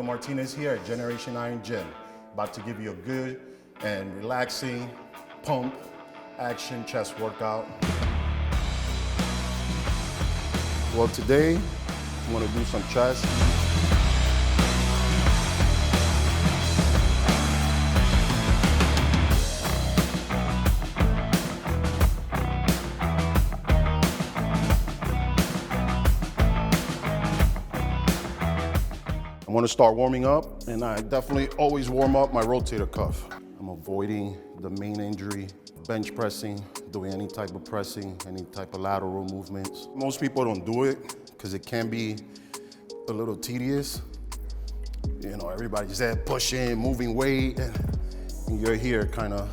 Martinez here at Generation Iron Gym. About to give you a good and relaxing pump action chest workout. Well, today I'm gonna do some chest. I want to start warming up, and I definitely always warm up my rotator cuff. I'm avoiding the main injury, bench pressing, doing any type of pressing, any type of lateral movements. Most people don't do it because it can be a little tedious. You know, everybody's there pushing, moving weight, and you're here kind of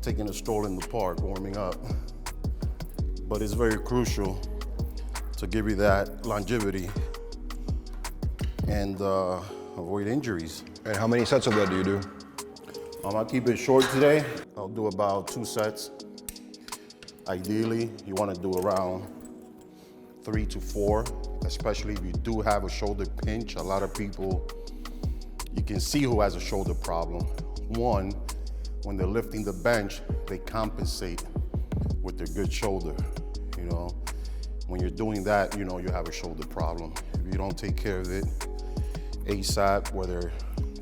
taking a stroll in the park, warming up. But it's very crucial to give you that longevity and avoid injuries. And how many sets of that do you do? I'll keep it short today. I'll do about 2 sets. Ideally, you want to do around 3 to 4, especially if you do have a shoulder pinch. A lot of people, you can see who has a shoulder problem. One, when they're lifting the bench, they compensate with their good shoulder. You know, when you're doing that, you know you have a shoulder problem. If you don't take care of it ASAP, whether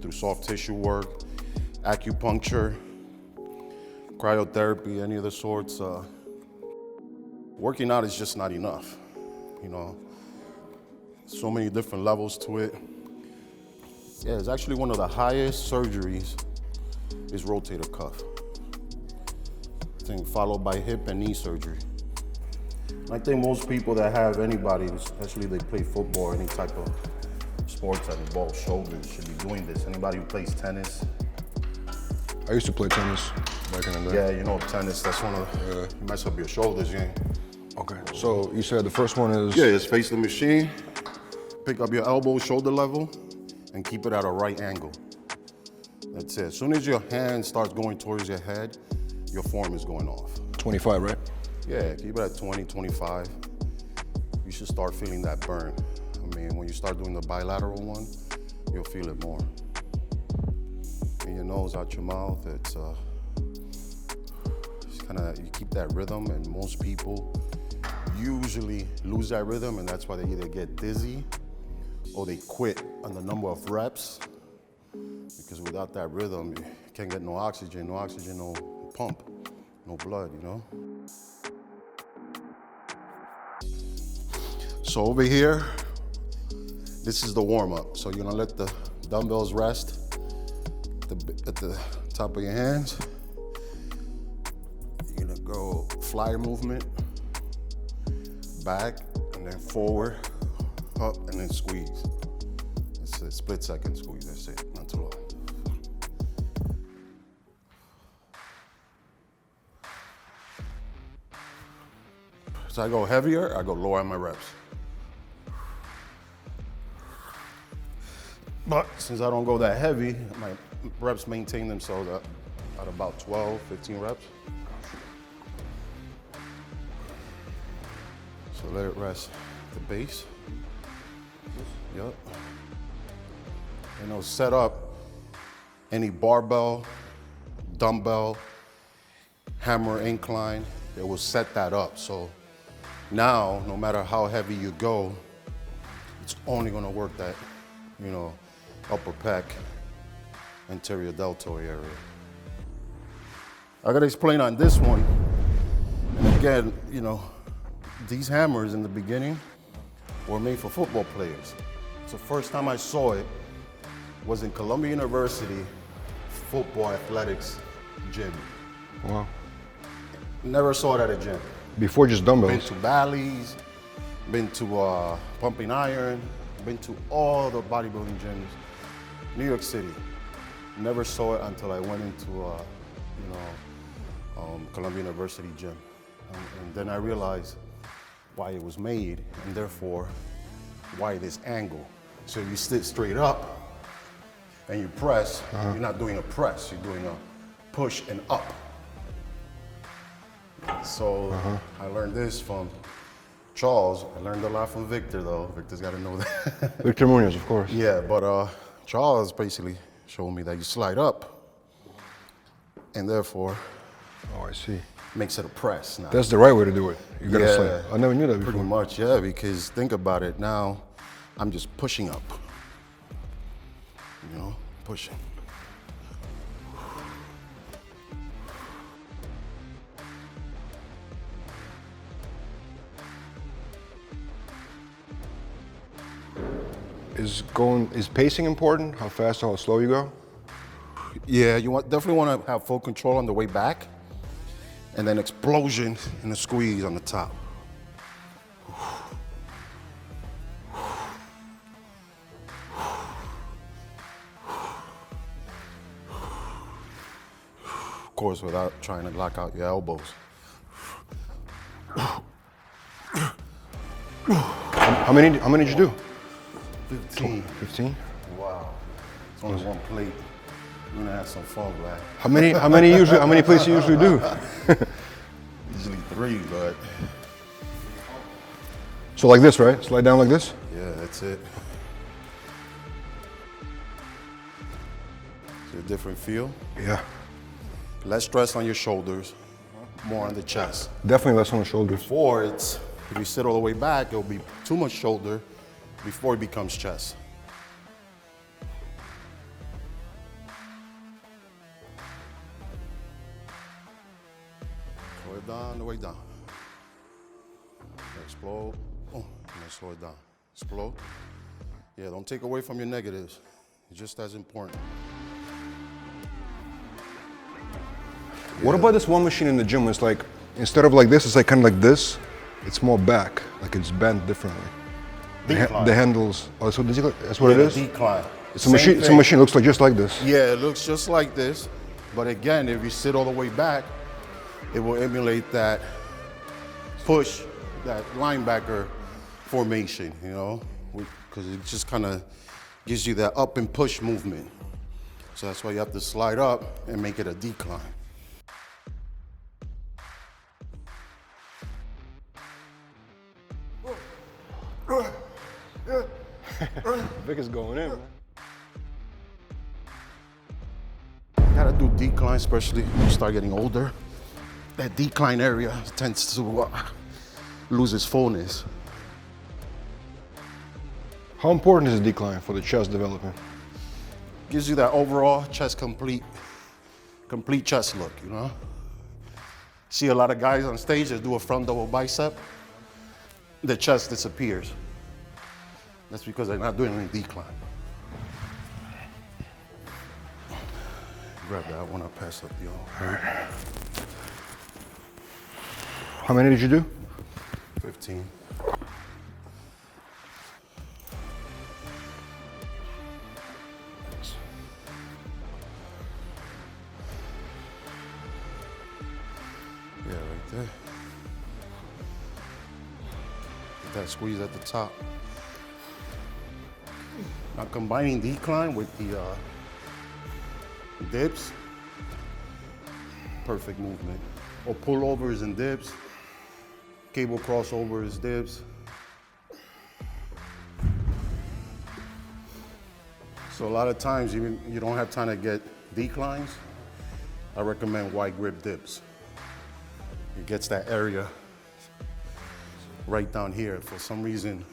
through soft tissue work, acupuncture, cryotherapy, any of the sorts, working out is just not enough. You know, so many different levels to it. Yeah, it's actually one of the highest surgeries is rotator cuff. I think followed by hip and knee surgery. I think most people that have anybody, especially they play football or any type of sports that involve shoulders, should be doing this. Anybody who plays tennis. I used to play tennis back in the day. Yeah, you know tennis, that's one of the, you mess up your shoulders, yeah. Okay, so you said the first one is? Yeah, just face the machine, pick up your elbow, shoulder level, and keep it at a right angle. That's it. As soon as your hand starts going towards your head, your form is going off. 25, right? Yeah, keep it at 20, 25. You should start feeling that burn. I mean, when you start doing the bilateral one, you'll feel it more. In your nose, out your mouth, it's kind of, you keep that rhythm, and most people usually lose that rhythm, and that's why they either get dizzy or they quit on the number of reps, because without that rhythm, you can't get no oxygen, no pump, no blood, you know? So over here, this is the warm-up. So you're gonna let the dumbbells rest at the top of your hands. You're gonna go flyer movement, back, and then forward, up, and then squeeze. It's a split-second squeeze, that's it, not too long. So I go heavier, I go lower on my reps. But since I don't go that heavy, my reps maintain themselves at about 12, 15 reps. So let it rest at the base. Yep. And it'll set up any barbell, dumbbell, hammer incline, it will set that up. So now, no matter how heavy you go, it's only gonna work that, you know, upper pec, anterior deltoid area. I gotta explain on this one, and again, you know, these hammers in the beginning were made for football players. So first time I saw it was in Columbia University football athletics gym. Wow. Never saw it at a gym. Before just dumbbells? Been to Bally's, been to Pumping Iron, been to all the bodybuilding gyms. New York City. Never saw it until I went into Columbia University gym. And then I realized why it was made, and therefore why this angle. So you sit straight up and you press, you're not doing a press, you're doing a push and up. So I learned this from Charles, I learned a lot from Victor though. Victor's got to know that. Victor Munoz, of course. Yeah, but Charles basically showed me that you slide up, and therefore Oh, I see. makes it a press now. That's the right way to do it. You gotta Yeah. slide. I never knew that before. Pretty much, yeah, because think about it now, I'm just pushing up. You know, pushing. Is pacing important? How fast or how slow you go? Yeah, definitely want to have full control on the way back, and then explosion and a squeeze on the top. Of course, without trying to lock out your elbows. How many did you do? 15. 15? Wow. It's only one plate. We're gonna have some fun, man. How many plates you usually do? Usually 3, but So like this, right? Slide down like this? yeah, that's it. It's a different feel. Yeah. Less stress on your shoulders, more on the chest. Definitely less on the shoulders. Before if you sit all the way back, it'll be too much shoulder before it becomes chest. Slow it down, the way down. Explode, and then slow it down. Explode. Yeah, don't take away from your negatives. It's just as important. What about this one machine in the gym? It's like, instead of like this, it's like kind of like this. It's more back, like it's bent differently. Decline. The handles, oh, so that's what it is? Decline. It's a machine, looks like just like this. Yeah, it looks just like this. But again, if you sit all the way back, it will emulate that push, that linebacker formation, you know, because it just kind of gives you that up and push movement. So that's why you have to slide up and make it a decline. Vic is going in, man. You gotta do decline, especially when you start getting older. That decline area tends to lose its fullness. How important is the decline for the chest development? Gives you that overall chest complete chest look, you know? See a lot of guys on stage that do a front double bicep, the chest disappears. That's because they're not doing any decline. Grab that one, I'll pass up, yo. How many did you do? 15. Yeah, right there. Get that squeeze at the top. Now combining decline with the dips, perfect movement. Or pullovers and dips, cable crossovers, dips. So a lot of times, even you don't have time to get declines, I recommend wide grip dips. It gets that area right down here. For some reason,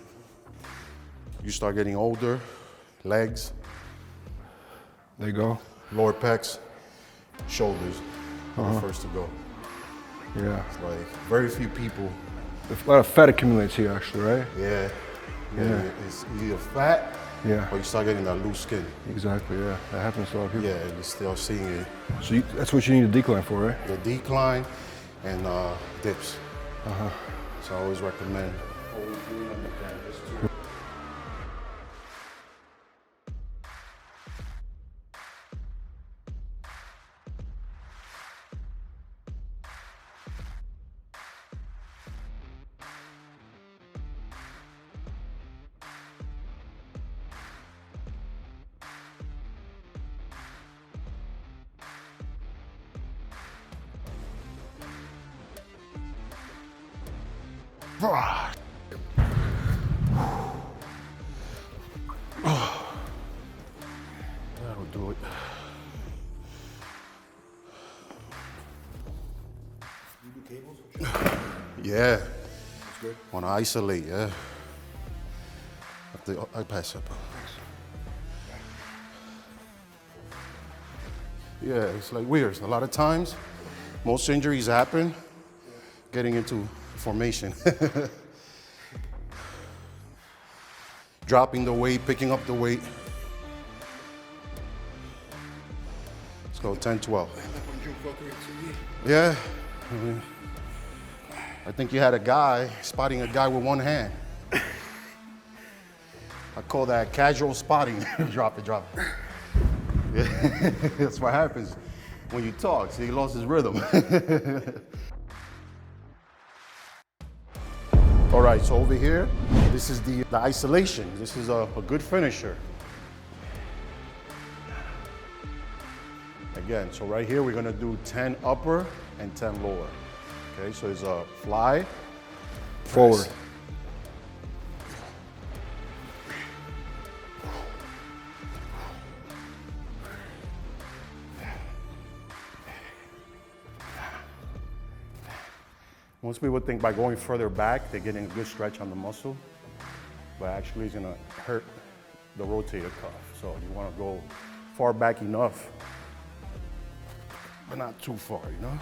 you start getting older, legs, There you go. lower pecs, shoulders are the first to go. Yeah. It's like very few people. A lot of fat accumulates here, actually, right? Yeah. Yeah. It's either fat Yeah. or you start getting that loose skin. Exactly, yeah. That happens to a lot of people. Yeah, you're still seeing it. So that's what you need a decline for, right? The decline and dips. So I always recommend always doing them again. Just to do it. You do cables? Yeah. That's good. Want to isolate, yeah. I pass up. Yeah, it's like weird. A lot of times, most injuries happen getting into formation. Dropping the weight, picking up the weight. Let's go 10, 12. Yeah. I think you had a guy spotting a guy with one hand. I call that casual spotting. Drop it, drop it. Yeah. That's what happens when you talk. See, he lost his rhythm. All right, so over here, this is the isolation. This is a good finisher. Again, so right here, we're gonna do 10 upper and 10 lower. Okay, so it's a fly, Forward. press. Most people think by going further back, they're getting a good stretch on the muscle, but actually it's gonna hurt the rotator cuff. So you wanna go far back enough, but not too far, you know?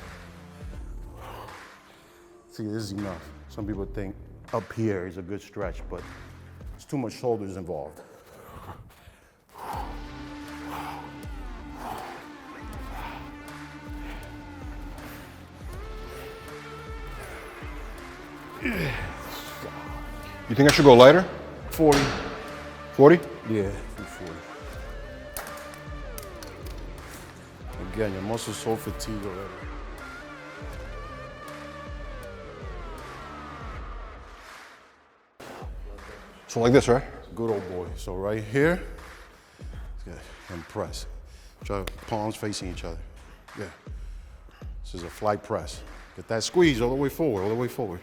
See, this is enough. Some people think up here is a good stretch, but it's too much shoulders involved. You think I should go lighter? 40. 40? Yeah, do 40. Again, your muscles so fatigued already. So like this, right? Good old boy. So right here, good, and press. Try palms facing each other. Yeah. This is a fly press. Get that squeeze all the way forward, all the way forward.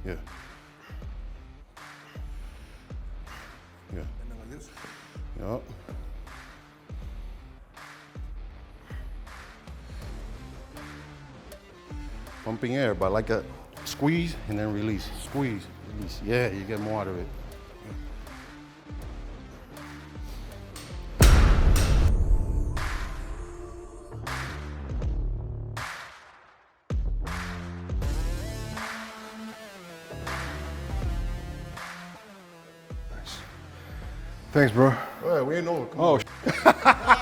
Yeah. Yeah. And then like this. Yep. Pumping air, but like a squeeze and then release. Squeeze, release. Yeah, you get more out of it. Thanks, bro. Well, we ain't over. Come Oh, on.